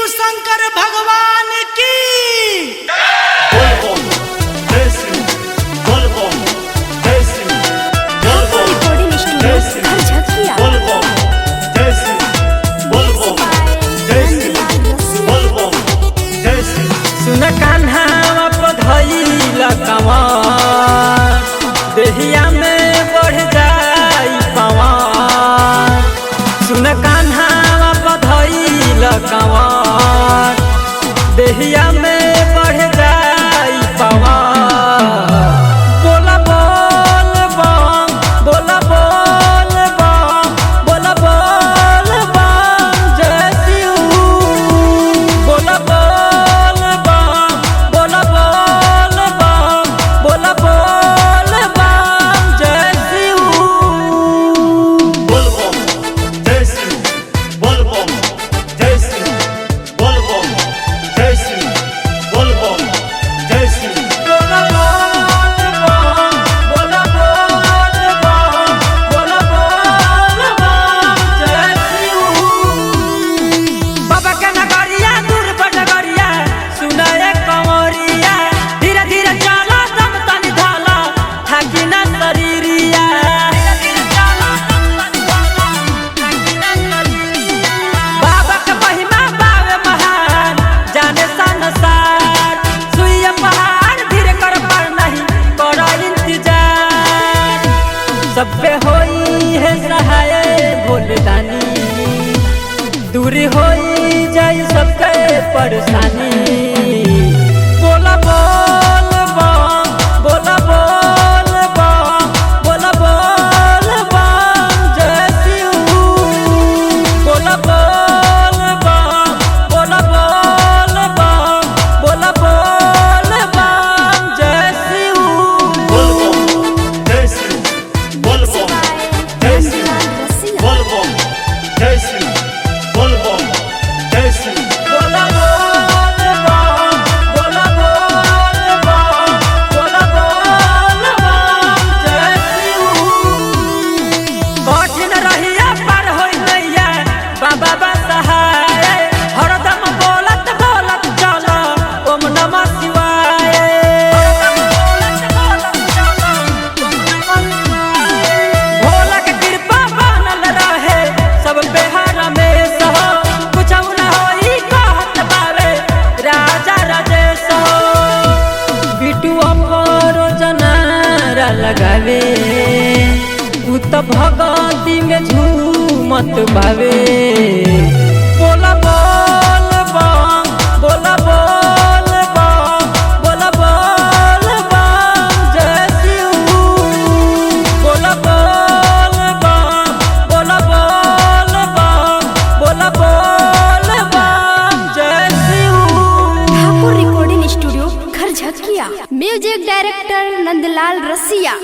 शिव शंकर भगवान की। सुन कान्हा पधइला कंवर देहिया में बढ़ जाई पवन। सुन कान्हा पधइला कंवर देहिया में बढ़ जाई पवन। बोला बोल बम बोला बोल बम बोला बोल बम जय शिव। बोला बोल बम बोला बोल बम बोला बोल बम जय शिव। बोल बम जय शिव बोल बम जय शिव बोल बम जय शिव बोल बम जय शिव। बोला बोल बम बोला बोल बम बोला बोल बम जय शिव। बाबा के नगरिया दूर बटगरिया सुनाए कंवरिया धीरे धीरे चला दम तनी धाला थाकी ना शरीरिया। बाबा के महिमा बावे महान जाने संसार। सुइया पहाड़ धीरे कर पर नहीं करो इंतजार। सब पे होई है सहाय भोलेदानी दूर होई जाए सबके परेशानी। बोला बोल बम बोला बोल बम बोला बोल बम जय शिव। बोला बोल बम बोला बोल बम बोला बोल बम जय शिव। बोल बम जय शिव बोल बम जय शिव बोल बम जय शिव बोल बम जय शिव। बोला बोल बम बोला बोल बम बोला बोल बम जय शिव। कठिन रहिया पार होई नैया बाबा बा सहाय। हरदम बोलत बोलत चल ओम नमः शिवाय। भोला के कृपा बनल रहे सब पे हरमेश हो। कुछ न होई कहत बावे राजा राजेश हो। बिटू अमरो जनारा लगावे उ त भगती में झूमत बावे। बोला बोल बम बोला बोल बम बोला बोल बम जय शिव। बोला बोल बम बोला बोल बम बोला बोल बम जय शिव। ठाकुर रिकॉर्डिंग स्टूडियो घर झकिया। म्यूजिक डायरेक्टर नंदलाल रसिया।